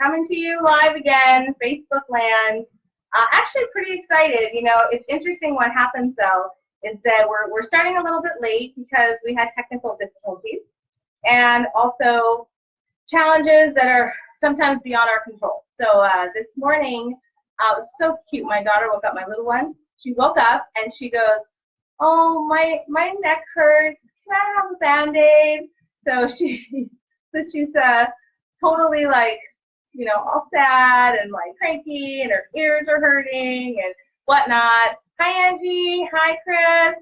coming to you live again, Facebook land. Actually pretty excited. You know, it's interesting what happens though, is that we're starting a little bit late because we had technical difficulties and also challenges that are sometimes beyond our control. So this morning, it was so cute. My daughter woke up, my little one. She woke up and she goes, "Oh, my neck hurts. Can I have a Band-Aid?" So she's totally like, you know, all sad and like cranky, and her ears are hurting and whatnot. Hi, Angie. Hi, Chris.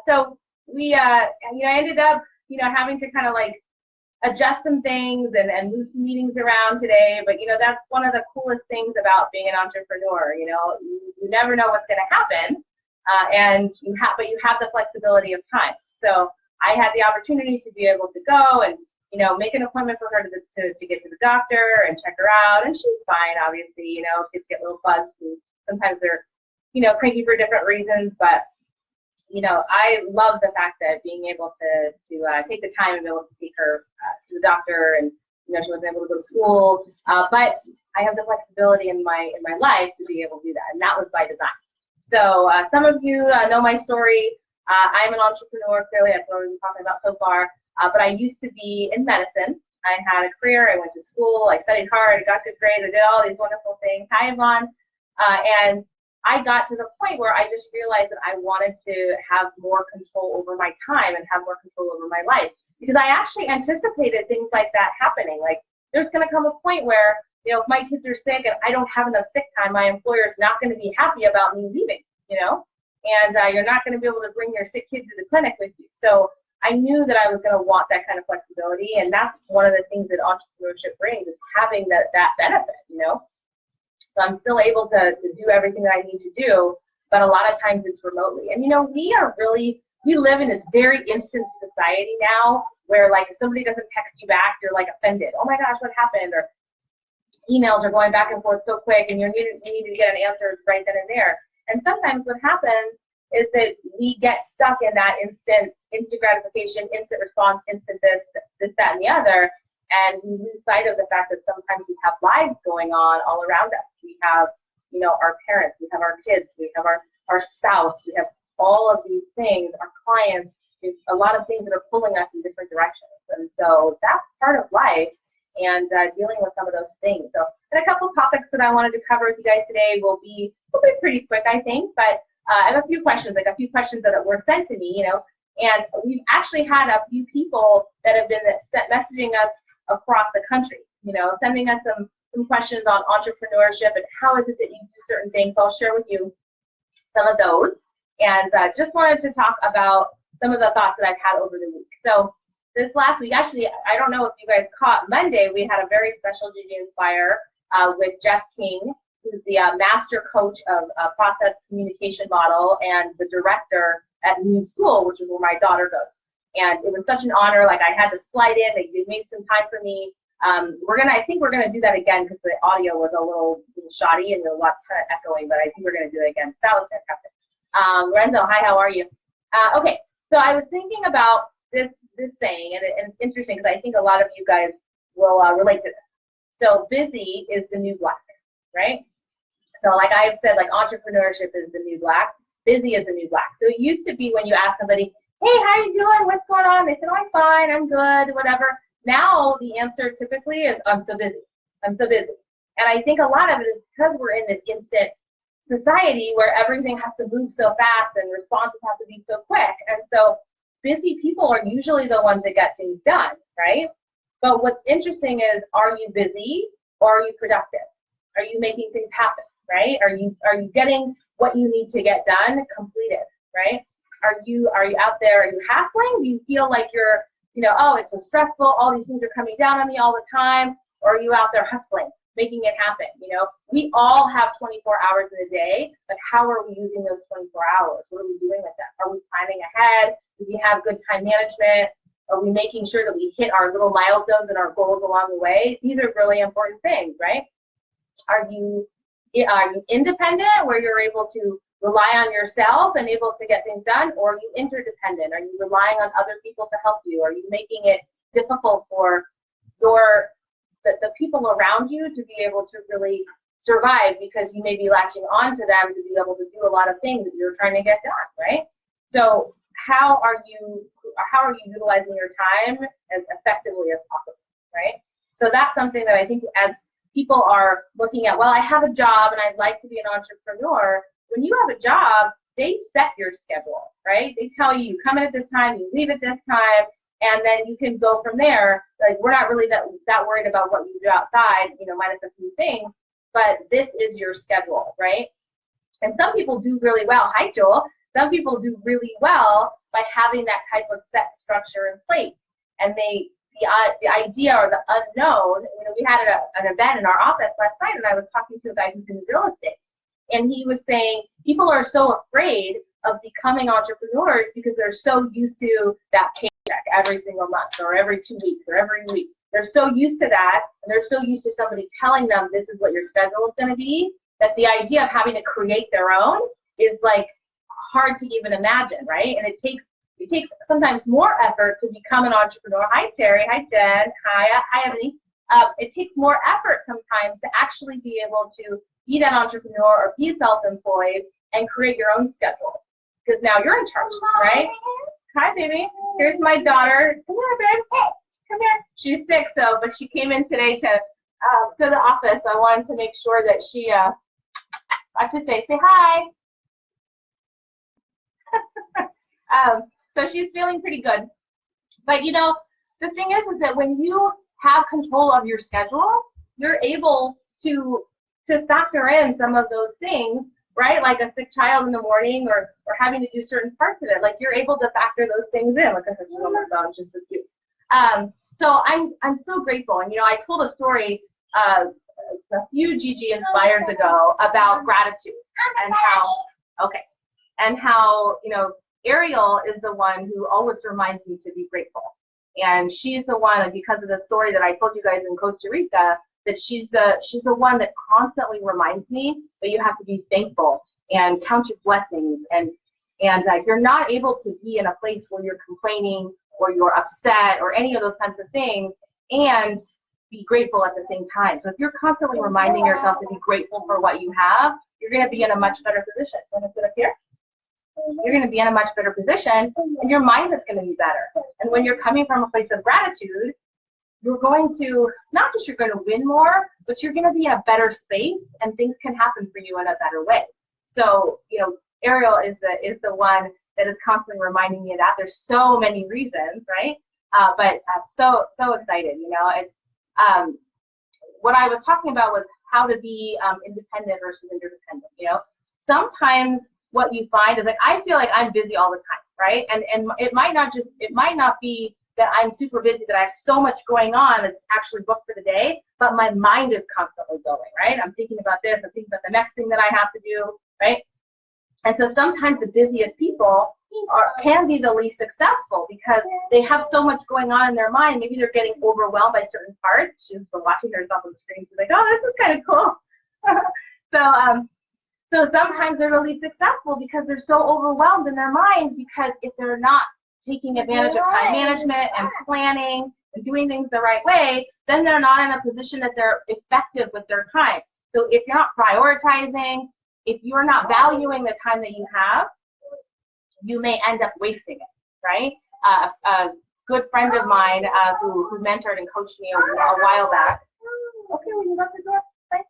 So we, you know, ended up, you know, having to kind of like adjust some things and move some meetings around today. But, you know, that's one of the coolest things about being an entrepreneur. You know, you never know what's going to happen, but you have the flexibility of time. So I had the opportunity to be able to go and, you know, make an appointment for her to get to the doctor and check her out, and she's fine. Obviously, you know, kids get a little buzzed, and sometimes they're, you know, cranky for different reasons. But, you know, I love the fact that being able to take the time and be able to take her to the doctor, and, you know, she wasn't able to go to school, but I have the flexibility in my life to be able to do that, and that was by design. So some of you know my story. I'm an entrepreneur, clearly. That's what we've been talking about so far. But I used to be in medicine. I had a career. I went to school. I studied hard. I got good grades. I did all these wonderful things. Hi, Yvonne. And I got to the point where I just realized that I wanted to have more control over my time and have more control over my life, because I actually anticipated things like that happening. Like, there's going to come a point where, you know, if my kids are sick and I don't have enough sick time, my employer is not going to be happy about me leaving, you know, and you're not going to be able to bring your sick kids to the clinic with you. So I knew that I was going to want that kind of flexibility, and that's one of the things that entrepreneurship brings, is having that benefit, you know. So I'm still able to do everything that I need to do, but a lot of times it's remotely. And, you know, we live in this very instant society now, where, like, if somebody doesn't text you back, you're like offended. Oh my gosh, what happened? Or emails are going back and forth so quick, and you need to get an answer right then and there. And sometimes what happens is that we get stuck in that instant gratification, instant response, instant this, that, and the other, and we lose sight of the fact that sometimes we have lives going on all around us. We have, you know, our parents, we have our kids, we have our spouse, we have all of these things, our clients, a lot of things that are pulling us in different directions. And so that's part of life, and dealing with some of those things. So, and a couple topics that I wanted to cover with you guys today will be pretty quick, I think, but I have a few questions that were sent to me, you know, and we've actually had a few people that have been messaging us across the country, you know, sending us some questions on entrepreneurship and how is it that you do certain things. So I'll share with you some of those, and just wanted to talk about some of the thoughts that I've had over the week. So this last week, actually, I don't know if you guys caught, Monday we had a very special GGinspire with Jeff King, who's the master coach of process communication model and the director at New School, which is where my daughter goes. And it was such an honor. Like, I had to slide in. They made some time for me. I think we're gonna do that again, because the audio was a little shoddy and there was a lot of echoing, but I think we're gonna do it again. That was fantastic. Lorenzo, hi, how are you? Okay, so I was thinking about this saying, and it's interesting because I think a lot of you guys will relate to this. So busy is the new black, right? So like I've said, like, entrepreneurship is the new black, busy is the new black. So it used to be when you ask somebody, hey, how are you doing? What's going on? They said, oh, I'm fine, I'm good, whatever. Now the answer typically is, I'm so busy. I'm so busy. And I think a lot of it is because we're in this instant society where everything has to move so fast and responses have to be so quick. And so busy people are usually the ones that get things done, right? But what's interesting is, are you busy or are you productive? Are you making things happen, right? Are you getting what you need to get done completed, right? Are you out there, are you hassling? Do you feel like you're, you know, oh, it's so stressful, all these things are coming down on me all the time? Or are you out there hustling, making it happen? You know, we all have 24 hours in a day, but how are we using those 24 hours? What are we doing with them? Are we planning ahead? Do we have good time management? Are we making sure that we hit our little milestones and our goals along the way? These are really important things, right? Are you independent, where you're able to rely on yourself and able to get things done? Or are you interdependent? Are you relying on other people to help you? Are you making it difficult for your the people around you to be able to really survive, because you may be latching on to them to be able to do a lot of things that you're trying to get done, right? So how are you utilizing your time as effectively as possible, right? So that's something that I think as people are looking at, well, I have a job and I'd like to be an entrepreneur. When you have a job, they set your schedule, right? They tell you come in at this time, you leave at this time, and then you can go from there. Like, we're not really that worried about what you do outside, minus a few things, but this is your schedule, right? And some people do really well. Hi, Joel. Some people do really well by having that type of set structure in place. And the idea or the unknown, we had an event in our office last night, and I was talking to a guy who's in real estate. And he was saying people are so afraid of becoming entrepreneurs because they're so used to that paycheck every single month or every 2 weeks or every week. They're so used to that, and they're so used to somebody telling them this is what your schedule is going to be, that the idea of having to create their own is like hard to even imagine, right? And it takes sometimes more effort to become an entrepreneur. Hi, Terry. Hi, Jen. Hi, Ebony. It takes more effort sometimes to actually be able to be that entrepreneur or be self-employed and create your own schedule, because now you're in charge, right? Hi, baby. Here's my daughter. Come here, babe. Come here. She's sick, but she came in today to the office. I wanted to make sure that she I should say hi. So she's feeling pretty good. But the thing is that when you have control of your schedule, you're able to factor in some of those things, right? Like a sick child in the morning, or having to do certain parts of it. Like, you're able to factor those things in. Look at her, she's on my phone, just so cute. So I'm so grateful. And I told a story a few GGinspires ago about gratitude and how Ariel is the one who always reminds me to be grateful. And she's the one, because of the story that I told you guys in Costa Rica, that she's the one that constantly reminds me that you have to be thankful and count your blessings, and you're not able to be in a place where you're complaining or you're upset or any of those kinds of things and be grateful at the same time. So if you're constantly reminding yourself to be grateful for what you have, you're going to be in a much better position. You want to sit up here? You're going to be in a much better position, and your mindset's going to be better. And when you're coming from a place of gratitude, you're going to, not just you're going to win more, but you're going to be in a better space, and things can happen for you in a better way. So, Ariel is the one that is constantly reminding me of that. There's so many reasons, right? But so excited, what I was talking about was how to be independent versus interdependent. Sometimes what you find is, like, I feel like I'm busy all the time, right? And it might not be that I'm super busy, that I have so much going on that's actually booked for the day, but my mind is constantly going, right? I'm thinking about this, I'm thinking about the next thing that I have to do, right? And so sometimes the busiest people can be the least successful because they have so much going on in their mind. Maybe they're getting overwhelmed by certain parts. She's watching herself on the screen. She's like, oh, this is kind of cool. So sometimes they're the least successful because they're so overwhelmed in their mind, because if they're not taking advantage of time management and planning and doing things the right way, then they're not in a position that they're effective with their time. So if you're not prioritizing, if you're not valuing the time that you have, you may end up wasting it, right? A good friend of mine who mentored and coached me a while back. Okay, well, you left the door, right?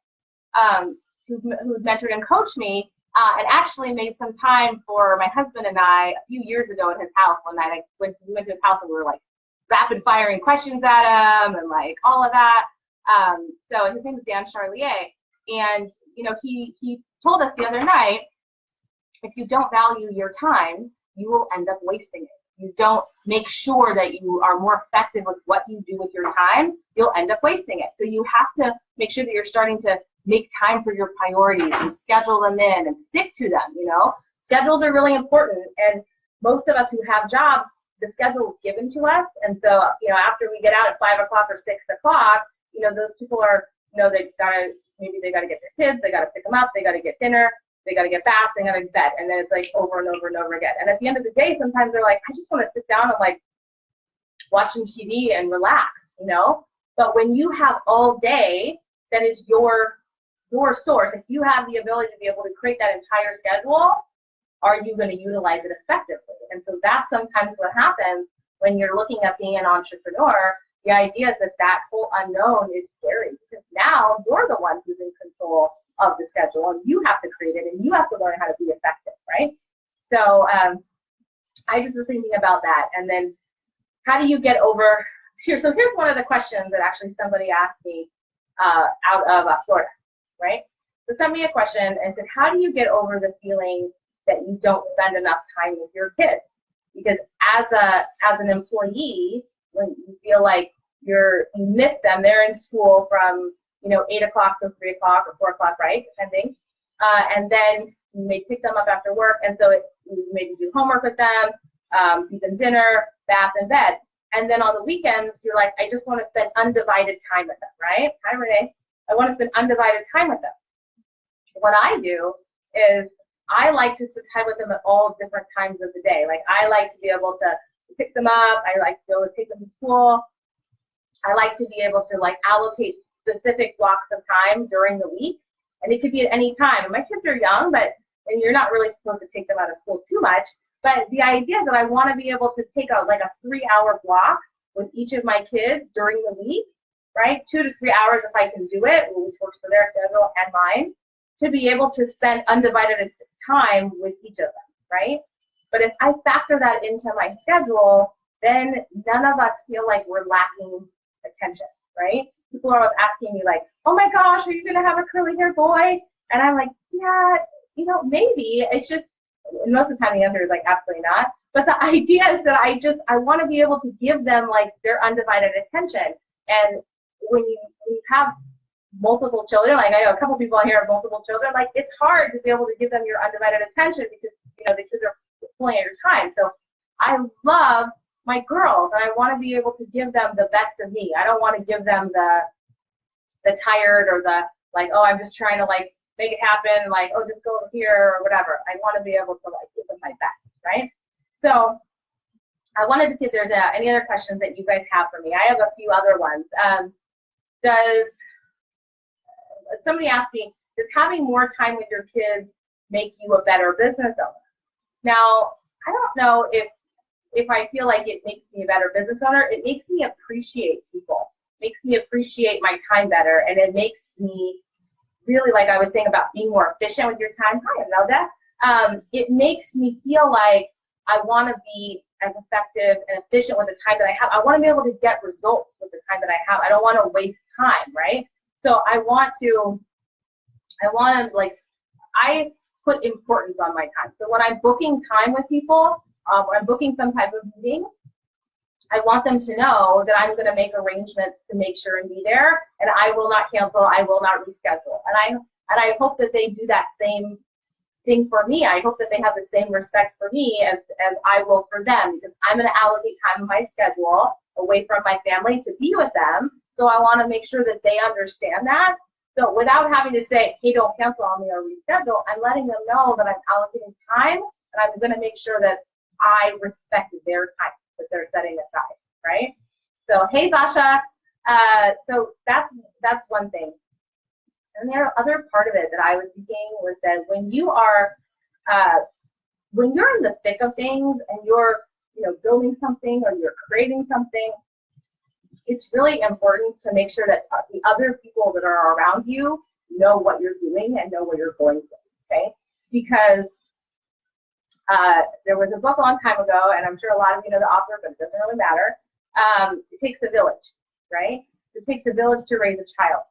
Who mentored and coached me, and actually made some time for my husband and I a few years ago at his house one night. We went to his house and we were like rapid firing questions at him and like all of that. So his name is Dan Charlier, and he told us the other night, if you don't value your time, you will end up wasting it. You don't make sure that you are more effective with what you do with your time, you'll end up wasting it. So you have to make sure that you're starting to make time for your priorities and schedule them in and stick to them. Schedules are really important, and most of us who have jobs, the schedule is given to us, and so after we get out at 5 o'clock or 6 o'clock, those people are, they gotta get their kids, they gotta pick them up, they gotta get dinner, they gotta get bath, they gotta get bed, and then it's like over and over and over again. And at the end of the day, sometimes they're like, I just want to sit down and like watch some TV and relax, But when you have all day, that is your source. If you have the ability to be able to create that entire schedule, are you going to utilize it effectively? And so that's sometimes what happens when you're looking at being an entrepreneur. The idea is that whole unknown is scary, because now you're the one who's in control of the schedule, and you have to create it, and you have to learn how to be effective, right? So I just was thinking about that. And then how do you get over here? So here's one of the questions that actually somebody asked me out of Florida, right? So sent me a question and said, how do you get over the feeling that you don't spend enough time with your kids? Because as an employee, when you feel like you miss them, they're in school from 8 o'clock to 3 o'clock or 4 o'clock, right, depending, and then you may pick them up after work, and so you maybe do homework with them, feed them dinner, bath, and bed. And then on the weekends, you're like, I just want to spend undivided time with them, right? Hi, Renee. I want to spend undivided time with them. What I do is I like to spend time with them at all different times of the day. Like, I like to be able to pick them up. I like to be able to take them to school. I like to be able to allocate specific blocks of time during the week. And it could be at any time. And my kids are young, and you're not really supposed to take them out of school too much. But the idea is that I want to be able to take a 3-hour block with each of my kids during the week, right? 2 to 3 hours if I can do it, which works for their schedule and mine, to be able to spend undivided time with each of them, right? But if I factor that into my schedule, then none of us feel like we're lacking attention, right? People are always asking me oh my gosh, are you going to have a curly hair boy? And I'm like, yeah, maybe. It's just, most of the time the answer is absolutely not. But the idea is that I want to be able to give them their undivided attention. And when you have multiple children, I know a couple people here have multiple children, it's hard to be able to give them your undivided attention because the kids are pulling at your time. So I love my girls, and I want to be able to give them the best of me. I don't want to give them the tired or the oh, I'm just trying to make it happen, oh, just go over here or whatever. I want to be able to give them my best, right? So I wanted to see if there's any other questions that you guys have for me. I have a few other ones. Somebody asked me, does having more time with your kids make you a better business owner? Now, I don't know if I feel like it makes me a better business owner. It makes me appreciate people. It makes me appreciate my time better, and it makes me really, I was saying about being more efficient with your time. Hi, Imelda. It makes me feel like I want to be as effective and efficient with the time that I have. I want to be able to get results with the time that I have. I don't want to waste time, right? So I put importance on my time. So when I'm booking time with people, when I'm booking some type of meeting, I want them to know that I'm going to make arrangements to make sure and be there, and I will not cancel, I will not reschedule. And I hope that they do that same thing for me. I hope that they have the same respect for me as I will for them, because I'm going to allocate time in my schedule away from my family to be with them. So I want to make sure that they understand that. So without having to say, hey, don't cancel on me or reschedule, I'm letting them know that I'm allocating time, and I'm going to make sure that I respect their time that they're setting aside, right? So, hey, Zasha. So that's one thing. And the other part of it that I was thinking was that when you're in the thick of things and you're building something or you're creating something, it's really important to make sure that the other people that are around you know what you're doing and know where you're going to, okay? Because there was a book a long time ago, and I'm sure a lot of you know the author, but it doesn't really matter. It takes a village, right? It takes a village to raise a child.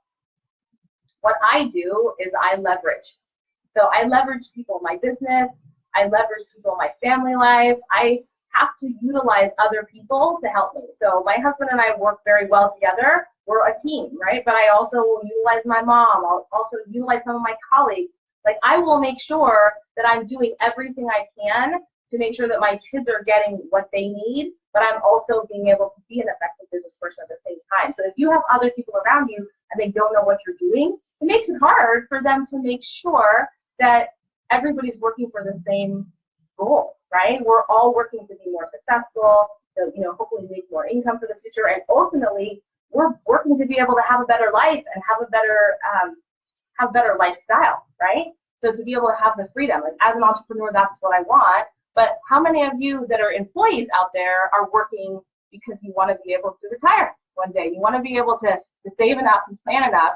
What I do is I leverage. So I leverage people in my business. I leverage people in my family life. I have to utilize other people to help me. So my husband and I work very well together. We're a team, right? But I also will utilize my mom. I'll also utilize some of my colleagues. I will make sure that I'm doing everything I can to make sure that my kids are getting what they need, but I'm also being able to be an effective business person at the same time. So if you have other people around you and they don't know what you're doing, it makes it hard for them to make sure that everybody's working for the same goal, right? We're all working to be more successful, to hopefully make more income for the future, and ultimately we're working to be able to have a better life and have a better lifestyle, right? So to be able to have the freedom, like as an entrepreneur, that's what I want. But how many of you that are employees out there are working because you want to be able to retire one day? You want to be able to save enough and plan enough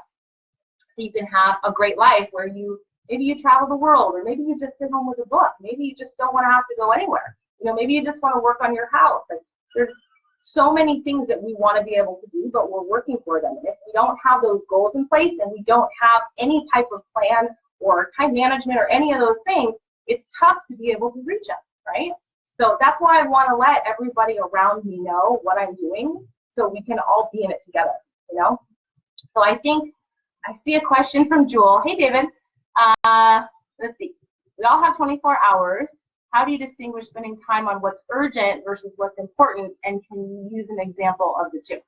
so you can have a great life where maybe you travel the world, or maybe you just sit home with a book. Maybe you just don't want to have to go anywhere. Maybe you just want to work on your house. Like, there's so many things that we want to be able to do, but we're working for them. And if we don't have those goals in place and we don't have any type of plan or time management or any of those things, it's tough to be able to reach them, right? So that's why I want to let everybody around me know what I'm doing so we can all be in it together, So I think I see a question from Jewel. Hey, David. Let's see. We all have 24 hours. How do you distinguish spending time on what's urgent versus what's important? And can you use an example of the two?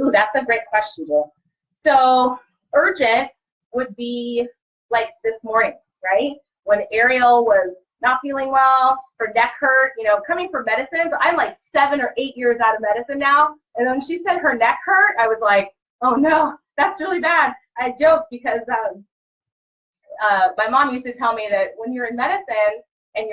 Ooh, that's a great question, Jewel. So urgent would be like this morning, right? When Ariel was not feeling well, her neck hurt, coming from medicine. So I'm like 7 or 8 years out of medicine now. And when she said her neck hurt, I was like, oh no, that's really bad. I joked because my mom used to tell me that when you're in medicine and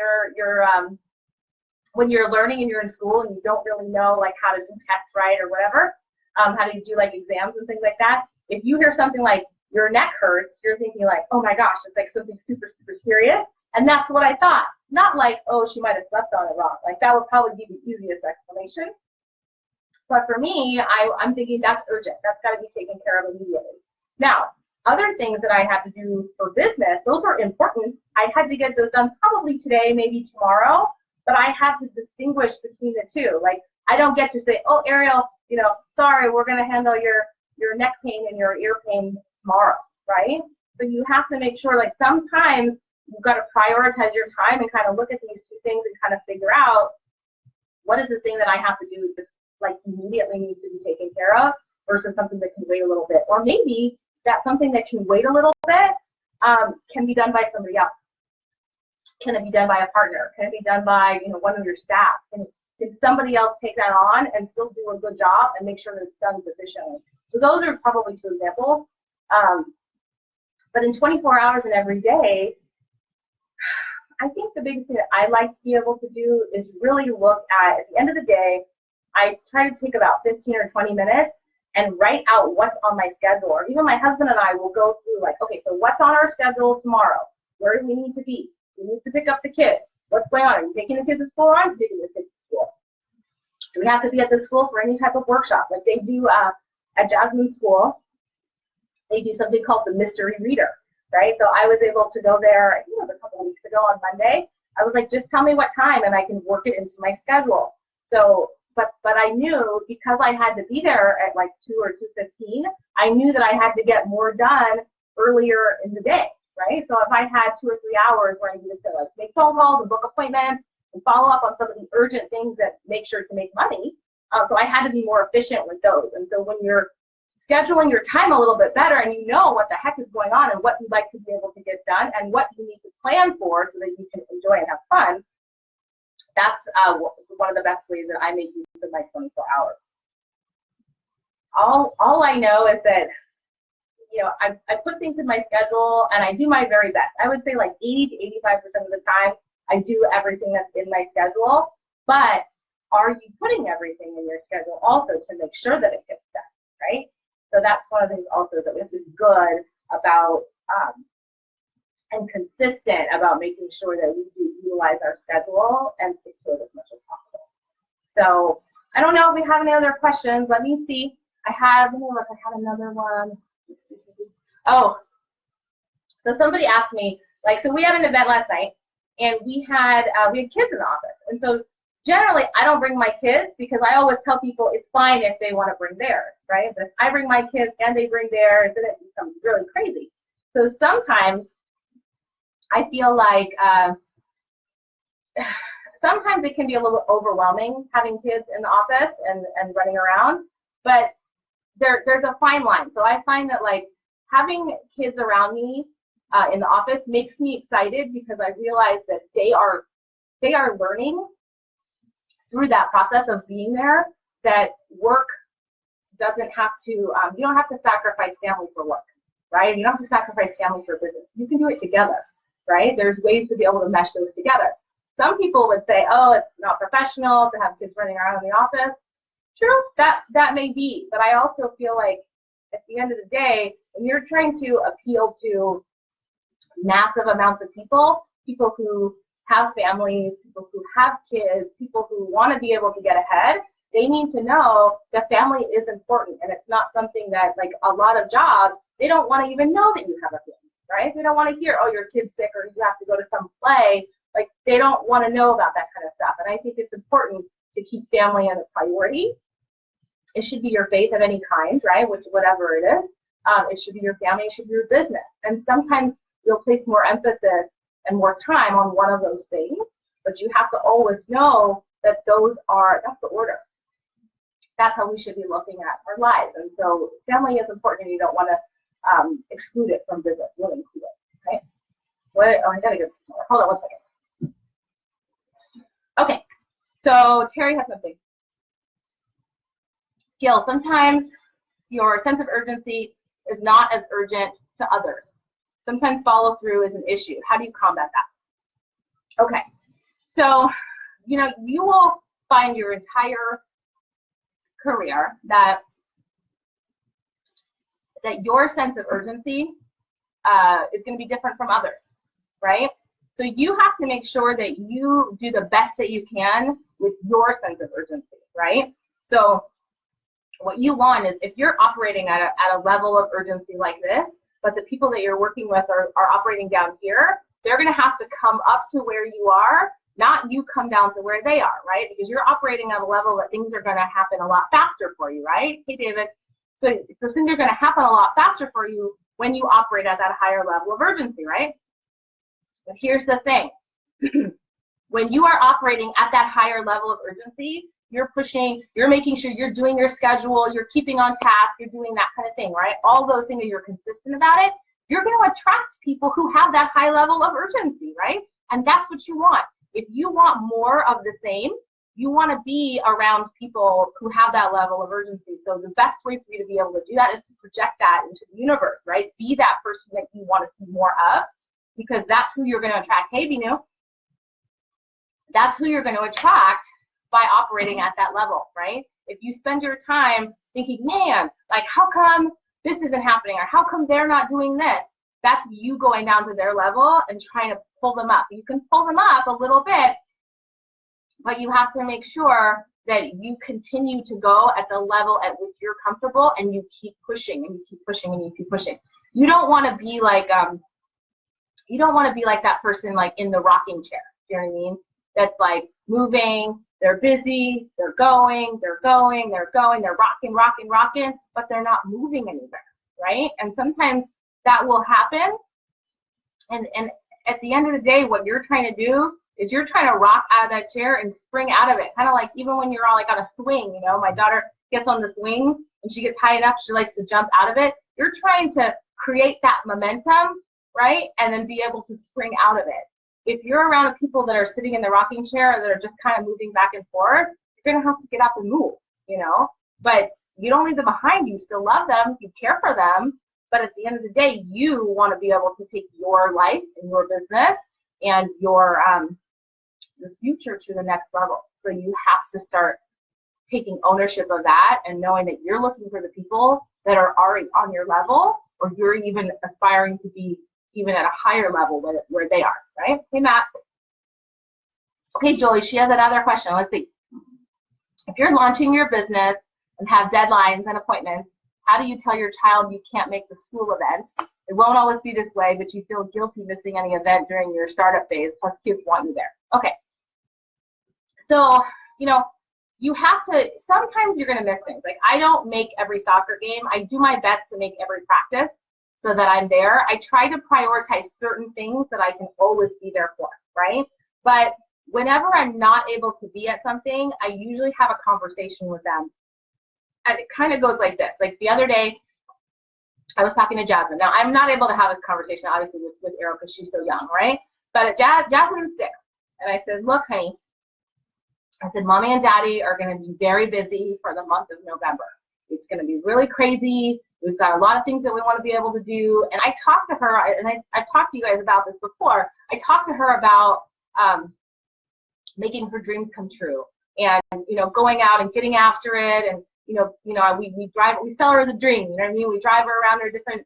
when you're learning and you're in school and you don't really know like how to do tests right or whatever, how to do like exams and things like that, if you hear something like your neck hurts, you're thinking like, oh my gosh, it's like something super, super serious. And that's what I thought. Not like, oh, she might have slept on it wrong. Like that would probably be the easiest explanation. But for me, I'm thinking that's urgent. That's got to be taken care of immediately. Now, other things that I had to do for business, those are important. I had to get those done probably today, maybe tomorrow, but I have to distinguish between the two. Like, I don't get to say, oh, Ariel, sorry, we're going to handle your neck pain and your ear pain tomorrow, right? So you have to make sure, like, sometimes you've got to prioritize your time and kind of look at these two things and kind of figure out what is the thing that I have to do that, like, immediately needs to be taken care of versus something that can wait a little bit. Or maybe that something that can wait a little bit can be done by somebody else. Can it be done by a partner? Can it be done by one of your staff? Can somebody else take that on and still do a good job and make sure that it's done sufficiently? So those are probably two examples. But in 24 hours and every day, I think the biggest thing that I like to be able to do is really look at the end of the day, I try to take about 15 or 20 minutes and write out what's on my schedule. Or even my husband and I will go through like, okay, so what's on our schedule tomorrow? Where do we need to be? We need to pick up the kids. What's going on? Are you taking the kids to school or aren't you taking the kids to school? Do we have to be at the school for any type of workshop? Like they do at Jasmine's school, they do something called the mystery reader, right? So I was able to go there, I think it was a couple of weeks ago on Monday. I was like, just tell me what time and I can work it into my schedule. So, but I knew because I had to be there at like 2 or 2:15, I knew that I had to get more done earlier in the day, right? So if I had 2 or 3 hours where I needed to like make phone calls and book appointments and follow up on some of the urgent things that make sure to make money, so I had to be more efficient with those. And so when you're scheduling your time a little bit better and you know what the heck is going on and what you'd like to be able to get done and what you need to plan for so that you can enjoy and have fun, that's one of the best ways that I make use of my 24 hours. All I know is that, I put things in my schedule and I do my very best. I would say like 80 to 85% of the time I do everything that's in my schedule, but are you putting everything in your schedule also to make sure that it gets done, right? So that's one of the things also that we have to be good about and consistent about making sure that we do utilize our schedule and stick to it as much as possible. So I don't know if we have any other questions. Let me see. Let me look, I had another one. Oh, so somebody asked me, like, so we had an event last night and we had kids in the office. And so generally I don't bring my kids because I always tell people it's fine if they want to bring theirs, right? But if I bring my kids and they bring theirs, then it becomes really crazy. So sometimes I feel like sometimes it can be a little overwhelming having kids in the office and running around, but there's a fine line. So I find that like having kids around me in the office makes me excited because I realize that they are learning through that process of being there that work doesn't have to, you don't have to sacrifice family for work, right? You don't have to sacrifice family for business. You can do it together, right? There's ways to be able to mesh those together. Some people would say, oh, it's not professional to have kids running around in the office. True, that may be, but I also feel like at the end of the day, when you're trying to appeal to massive amounts of people who have families, people who have kids, people who want to be able to get ahead, they need to know that family is important, and it's not something that, like a lot of jobs, they don't want to even know that you have a family, right? They don't want to hear, oh, your kid's sick or you have to go to some play. Like, they don't want to know about that kind of stuff, and I think it's important to keep family as a priority. It should be your faith of any kind, right? Whatever it is. It should be your family, it should be your business. And sometimes you'll place more emphasis and more time on one of those things, but you have to always know that that's the order. That's how we should be looking at our lives. And so family is important, and you don't want to exclude it from business. You want to include it, right? I gotta get some more. Hold on one second. Okay, so Terry has something. Gil, sometimes your sense of urgency is not as urgent to others. Sometimes follow through is an issue. How do you combat that? Okay, so you will find your entire career that your sense of urgency is going to be different from others, right? So you have to make sure that you do the best that you can with your sense of urgency, right? So what you want is, if you're operating at a level of urgency like this, but the people that you're working with are operating down here, they're going to have to come up to where you are, not you come down to where they are, right? Because you're operating at a level that things are going to happen a lot faster for you, right? Hey, David. So things are going to happen a lot faster for you when you operate at that higher level of urgency, right? But here's the thing. When you are operating at that higher level of urgency, you're pushing, you're making sure you're doing your schedule, you're keeping on task, you're doing that kind of thing, right? All those things that you're consistent about it, you're going to attract people who have that high level of urgency, right? And that's what you want. If you want more of the same, you want to be around people who have that level of urgency. So the best way for you to be able to do that is to project that into the universe, right? Be that person that you want to see more of, because that's who you're going to attract. Hey, Binu. That's who you're going to attract by operating at that level, right? If you spend your time thinking, man, like, how come this isn't happening, or how come they're not doing this? That's you going down to their level and trying to pull them up. You can pull them up a little bit, but you have to make sure that you continue to go at the level at which you're comfortable, and you keep pushing and you keep pushing and you keep pushing. You don't want to be like that person like in the rocking chair. You know what I mean? That's like moving. They're busy. They're going. They're rocking, but they're not moving anywhere, right? And sometimes that will happen. And at the end of the day, what you're trying to do is you're trying to rock out of that chair and spring out of it. Kind of like even when you're on a swing, my daughter gets on the swings and she gets high enough, she likes to jump out of it. You're trying to create that momentum, right? And then be able to spring out of it. If you're around people that are sitting in the rocking chair or that are just kind of moving back and forth, you're going to have to get up and move, But you don't leave them behind. You still love them. You care for them. But at the end of the day, you want to be able to take your life and your business and your future to the next level. So you have to start taking ownership of that and knowing that you're looking for the people that are already on your level, or you're even aspiring to be even at a higher level where they are, right? Hey, Matt. Okay, Jolie, she has another question. Let's see. If you're launching your business and have deadlines and appointments, how do you tell your child you can't make the school event? It won't always be this way, but you feel guilty missing any event during your startup phase, plus kids want you there. Okay. So, you have to, sometimes you're going to miss things. Like, I don't make every soccer game. I do my best to make every practice so that I'm there. I try to prioritize certain things that I can always be there for, right? But whenever I'm not able to be at something, I usually have a conversation with them. And it kind of goes like this. Like the other day, I was talking to Jasmine. Now, I'm not able to have this conversation, obviously, with Arrow because she's so young, right? But Jasmine's 6. And I said, look, honey, I said, Mommy and Daddy are going to be very busy for the month of November. It's going to be really crazy. We've got a lot of things that we want to be able to do. And I talked to her, and I've talked to you guys about this before. I talked to her about making her dreams come true, and going out and getting after it, and we sell her the dream. You know what I mean? We drive her around her different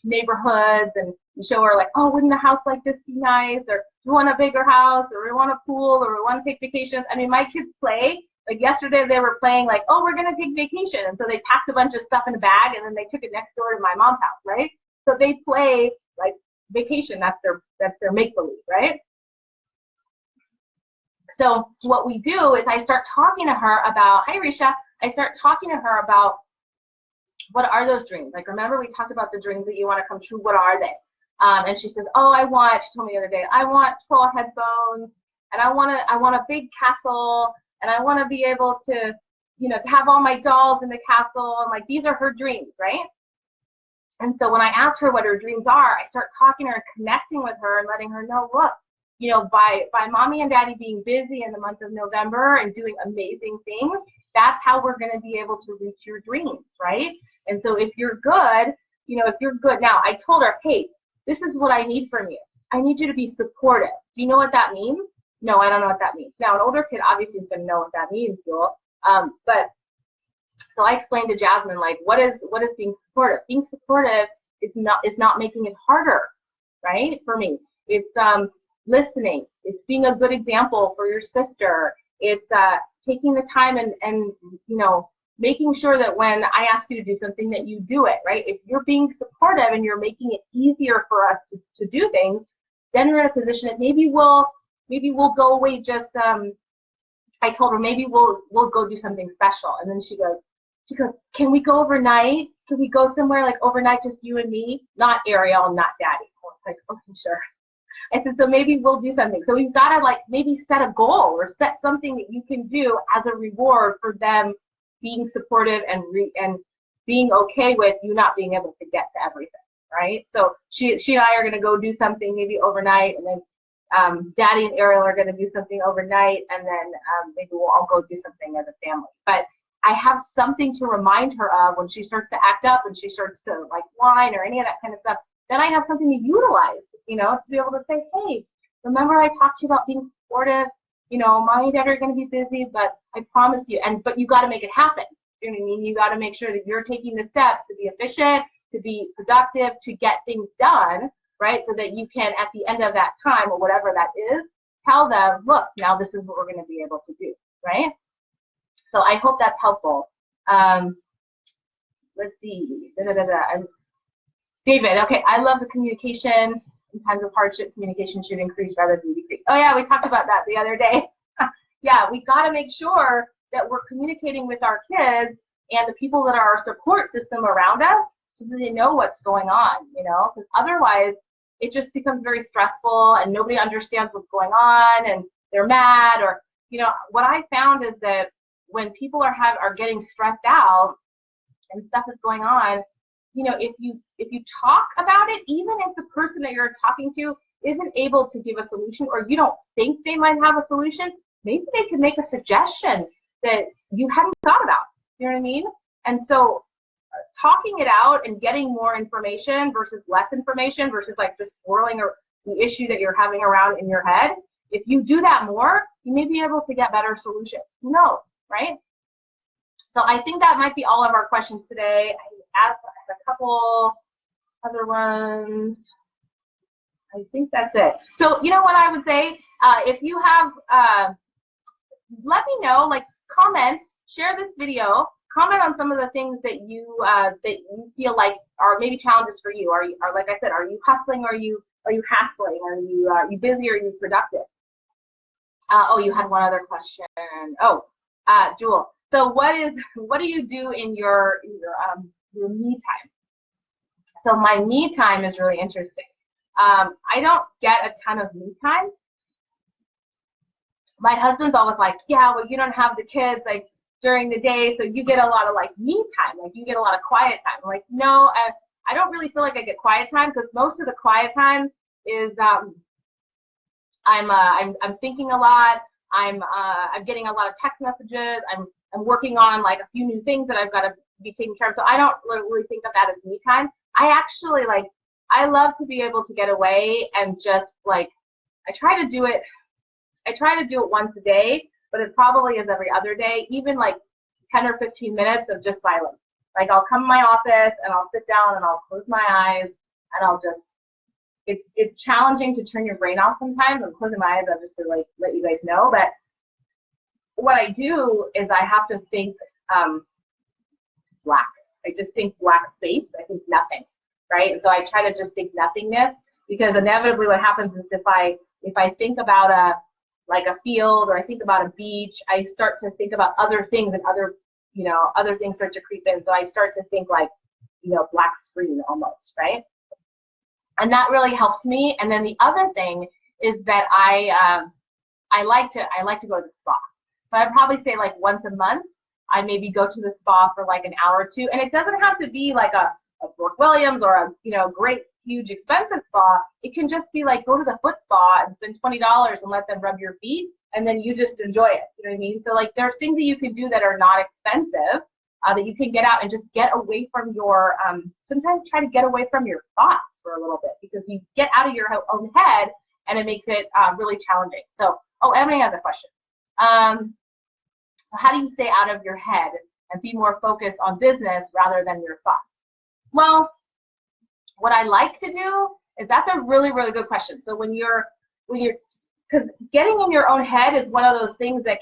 neighborhoods, and we show her like, oh, wouldn't a house like this be nice? Or we want a bigger house, or we want a pool, or we want to take vacations. I mean, my kids play. Like yesterday, they were playing like, oh, we're gonna take vacation, and so they packed a bunch of stuff in a bag, and then they took it next door to my mom's house, right? So they play like vacation. That's their make believe, right? So what we do is I start talking to her about, hi Risha, I start talking to her about what are those dreams? Like, remember we talked about the dreams that you want to come true, what are they? And she says, oh, she told me the other day, I want troll headphones, and I want a big castle, and I want to be able to, to have all my dolls in the castle, and like, these are her dreams, right? And so when I ask her what her dreams are, I start talking to her, connecting with her, and letting her know, look, by mommy and daddy being busy in the month of November and doing amazing things, that's how we're going to be able to reach your dreams, right? And so if you're good, now I told her, hey, this is what I need from you. I need you to be supportive. Do you know what that means? No, I don't know what that means. Now, an older kid obviously is going to know what that means, Jewel. But so I explained to Jasmine, like, what is being supportive? Being supportive is not making it harder, right? For me, it's listening. It's being a good example for your sister. It's taking the time and making sure that when I ask you to do something that you do it, right? If you're being supportive and you're making it easier for us to do things, then we're in a position that maybe we'll go away just I told her maybe we'll go do something special. And then she goes, can we go overnight? Can we go somewhere like overnight, just you and me? Not Ariel, not Daddy. I was like, okay, sure. I said, so maybe we'll do something. So we've got to like maybe set a goal or set something that you can do as a reward for them being supportive and being okay with you not being able to get to everything, right? So she and I are going to go do something maybe overnight, and then Daddy and Ariel are going to do something overnight, and then maybe we'll all go do something as a family. But I have something to remind her of when she starts to act up and she starts to like whine or any of that kind of stuff. Then I have something to utilize, to be able to say, hey, remember I talked to you about being supportive? Mommy and Dad are going to be busy, but I promise you, but you got to make it happen. You know what I mean? You got to make sure that you're taking the steps to be efficient, to be productive, to get things done, right? So that you can, at the end of that time or whatever that is, tell them, look, now this is what we're going to be able to do, right? So I hope that's helpful. Let's see. David, okay, I love the communication. In times of hardship, communication should increase rather than decrease. Oh yeah, we talked about that the other day. Yeah, we got to make sure that we're communicating with our kids and the people that are our support system around us so that they know what's going on, because otherwise it just becomes very stressful and nobody understands what's going on and they're mad, or, what I found is that when people are getting stressed out and stuff is going on, if you talk about it, even if the person that you're talking to isn't able to give a solution, or you don't think they might have a solution, maybe they could make a suggestion that you hadn't thought about. You know what I mean? And so talking it out and getting more information versus less information versus like just swirling the issue that you're having around in your head, if you do that more, you may be able to get better solutions. Who knows, right? So I think that might be all of our questions today. I asked a couple other ones. I think that's it. So you know what I would say? If you have, let me know, like comment, share this video, comment on some of the things that you feel like are maybe challenges for you. Are like I said, are you hustling? Are you hassling? Are you busy? Or are you productive? Oh, you had one other question. Oh, Jewel. So what do you do in your me time? So my me time is really interesting. I don't get a ton of me time. My husband's always like, yeah, well, you don't have the kids like during the day, so you get a lot of like me time, like you get a lot of quiet time. I'm like, no, I don't really feel like I get quiet time, because most of the quiet time is I'm thinking a lot. I'm getting a lot of text messages. I'm I'm working on like a few new things that I've got to be taking care of. So I don't really think of that as me time. I actually I love to be able to get away and just like, I try to do it once a day, but it probably is every other day, even like 10 or 15 minutes of just silence. Like I'll come to my office and I'll sit down and I'll close my eyes and I'll just, it's challenging to turn your brain off sometimes. I'm closing my eyes, I'll just to like let you guys know. But what I do is I have to think black. I just think black space. I think nothing, right? And so I try to just think nothingness, because inevitably what happens is if I think about a field, or I think about a beach, I start to think about other things, and other things start to creep in. So I start to think like, black screen almost, right? And that really helps me. And then the other thing is that I like to go to the spa. So I'd probably say like once a month, I maybe go to the spa for like an hour or two. And it doesn't have to be like a Brooke Williams or a great, huge, expensive spa. It can just be like, go to the foot spa and spend $20 and let them rub your feet, and then you just enjoy it. You know what I mean? So like there's things that you can do that are not expensive, that you can get out and just get away from your, sometimes try to get away from your thoughts for a little bit, because you get out of your own head and it makes it really challenging. So, Emily has a question. So how do you stay out of your head and be more focused on business rather than your thoughts? Well, what I like to do is, that's a really, really good question. So because getting in your own head is one of those things that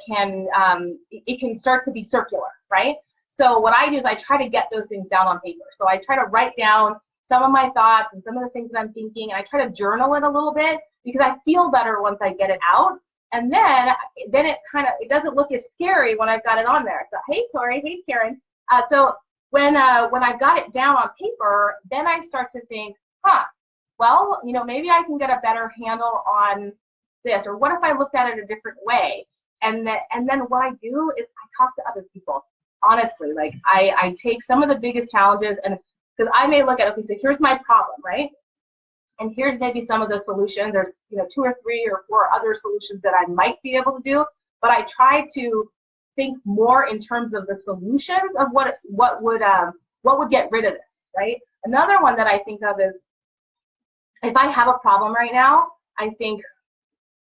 it can start to be circular, right? So what I do is I try to get those things down on paper. So I try to write down some of my thoughts and some of the things that I'm thinking, and I try to journal it a little bit, because I feel better once I get it out. And then it doesn't look as scary when I've got it on there. So, hey, Tori, hey, Karen. So when I've got it down on paper, then I start to think, well, maybe I can get a better handle on this, or what if I looked at it a different way? And then what I do is I talk to other people. Honestly, like I take some of the biggest challenges, and because I may look at, okay, so here's my problem, right? And here's maybe some of the solutions. There's 2 or 3 or 4 other solutions that I might be able to do, but I try to think more in terms of the solutions of what would get rid of this, right? Another one that I think of is, if I have a problem right now, I think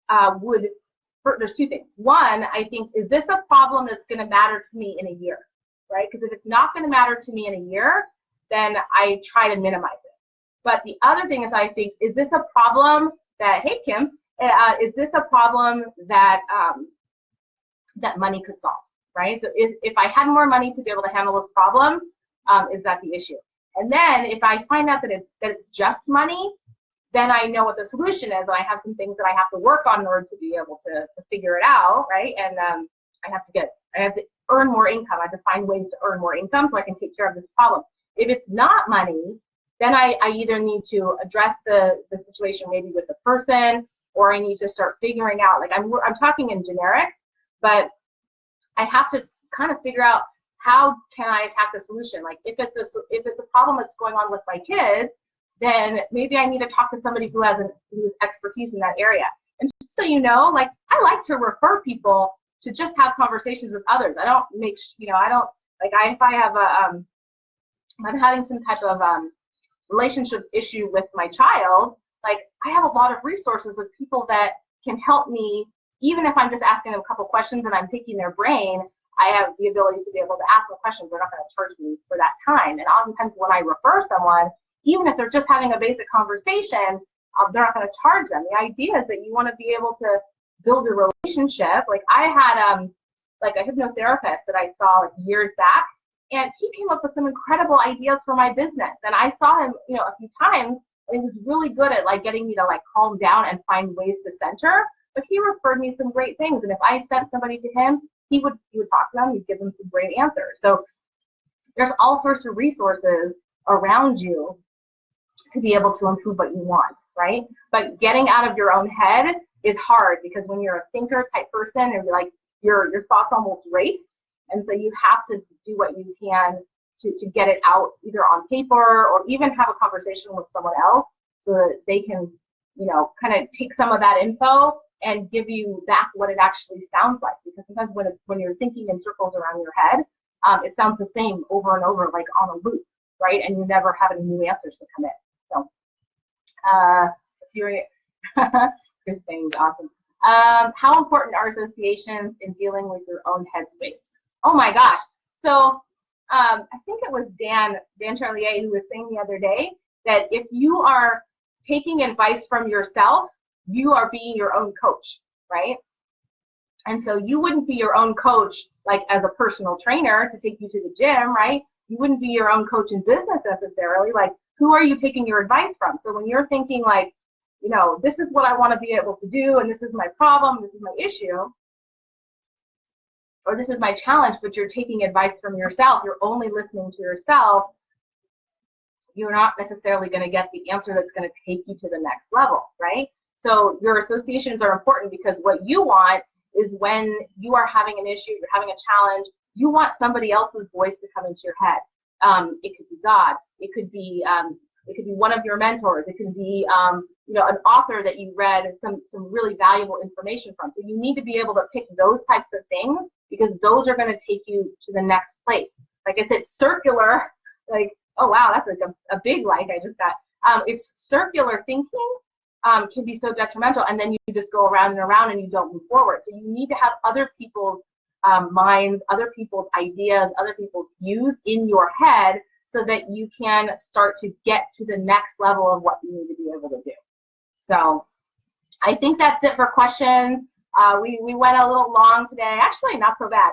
there's 2 things. One, I think, is this a problem that's going to matter to me in a year, right? Because if it's not going to matter to me in a year, then I try to minimize it. But the other thing is, I think, is this a problem that, hey, Kim, is this a problem that that money could solve, right? So if I had more money to be able to handle this problem, is that the issue? And then if I find out that it's just money, then I know what the solution is, and I have some things that I have to work on in order to be able to figure it out, right? And I have to earn more income. I have to find ways to earn more income so I can take care of this problem. If it's not money, then I either need to address the situation maybe with the person, or I need to start figuring out, like I'm talking in generics, but I have to kind of figure out, how can I attack the solution? Like if it's a problem that's going on with my kids, then maybe I need to talk to somebody who has expertise in that area. And just so you know, like I like to refer people to just have conversations with others. I don't make, if I have I'm having some type of relationship issue with my child, like I have a lot of resources of people that can help me, even if I'm just asking them a couple questions and I'm picking their brain. I have the ability to be able to ask them questions. They're not going to charge me for that time. And oftentimes when I refer someone, even if they're just having a basic conversation, they're not going to charge them. The idea is that you want to be able to build a relationship. Like I had like a hypnotherapist that I saw like years back, and he came up with some incredible ideas for my business. And I saw him, a few times, and he was really good at like getting me to like calm down and find ways to center. But he referred me some great things, and if I sent somebody to him, he would talk to them, he'd give them some great answers. So there's all sorts of resources around you to be able to improve what you want, right? But getting out of your own head is hard, because when you're a thinker type person, and like your thoughts almost race, and so you have to do what you can to get it out, either on paper or even have a conversation with someone else, so that they can kind of take some of that info and give you back what it actually sounds like. Because sometimes when you're thinking in circles around your head, it sounds the same over and over, like on a loop, right? And you never have any new answers to come in. So, if you're, Chris Baines, awesome. How important are associations in dealing with your own headspace? Oh my gosh. So, I think it was Dan Charlier who was saying the other day that if you are taking advice from yourself, you are being your own coach, right? And so you wouldn't be your own coach like as a personal trainer to take you to the gym, right? You wouldn't be your own coach in business necessarily. Like, who are you taking your advice from? So when you're thinking like, you know, this is what I want to be able to do, and this is my problem, this is my issue, or this is my challenge, but you're taking advice from yourself, you're only listening to yourself, you're not necessarily going to get the answer that's going to take you to the next level, right? So your associations are important because what you want is when you are having an issue, you're having a challenge, you want somebody else's voice to come into your head. It could be God, it could be one of your mentors, it could be you know, an author that you read some really valuable information from. So you need to be able to pick those types of things because those are going to take you to the next place. Like I said, circular, like, oh wow, that's like a big like I just got. It's circular thinking can be so detrimental, and then you just go around and around and you don't move forward. So you need to have other people's minds, other people's ideas, other people's views in your head so that you can start to get to the next level of what you need to be able to do. So I think that's it for questions. We went a little long today. Actually, not so bad.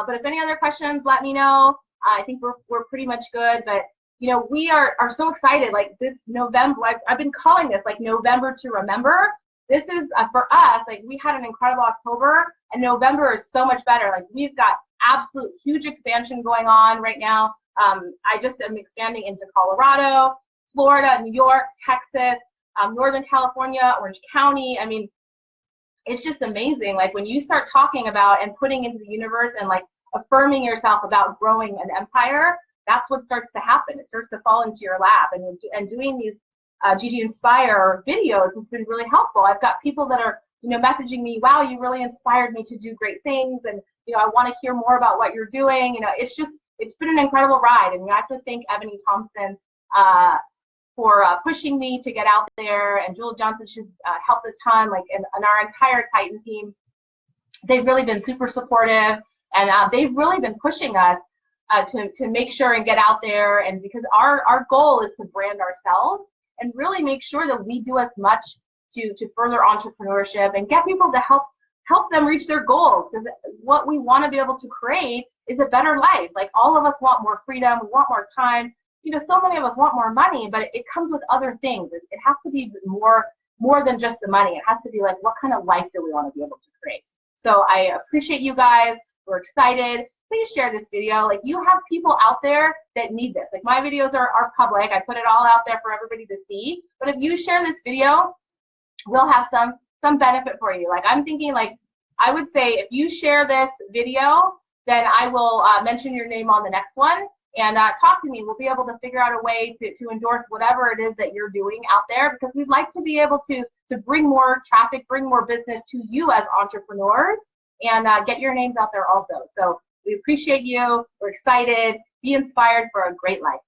But if any other questions, let me know. I think we're pretty much good. But you know, we are so excited. Like this November, I've been calling this like November to remember. This is for us. Like we had an incredible October, and November is so much better. Like we've got absolute huge expansion going on right now. I just am expanding into Colorado, Florida, New York, Texas, Northern California, Orange County. I mean, it's just amazing. Like when you start talking about and putting into the universe and like affirming yourself about growing an empire, that's what starts to happen. It starts to fall into your lap. And doing these GGinspire videos has been really helpful. I've got people that are, you know, messaging me, wow, you really inspired me to do great things, and you know, I want to hear more about what you're doing. You know, it's been an incredible ride, and you have to thank Ebony Thompson for pushing me to get out there, and Jewel Johnson, she's helped a ton, like, and our entire Titan team. They've really been super supportive, and they've really been pushing us to make sure and get out there, and because our goal is to brand ourselves and really make sure that we do as much to further entrepreneurship and get people to help them reach their goals, because what we want to be able to create is a better life. Like all of us want more freedom, we want more time. You know, so many of us want more money, but it comes with other things. It has to be more than just the money. It has to be like, what kind of life do we want to be able to create? So I appreciate you guys. We're excited. Please share this video. Like, you have people out there that need this. Like, my videos are public. I put it all out there for everybody to see. But if you share this video, we'll have some benefit for you. Like, I'm thinking, like, I would say if you share this video, then I will mention your name on the next one. And talk to me. We'll be able to figure out a way to endorse whatever it is that you're doing out there, because we'd like to be able to bring more traffic, bring more business to you as entrepreneurs, and get your names out there also. So we appreciate you. We're excited. Be inspired for a great life.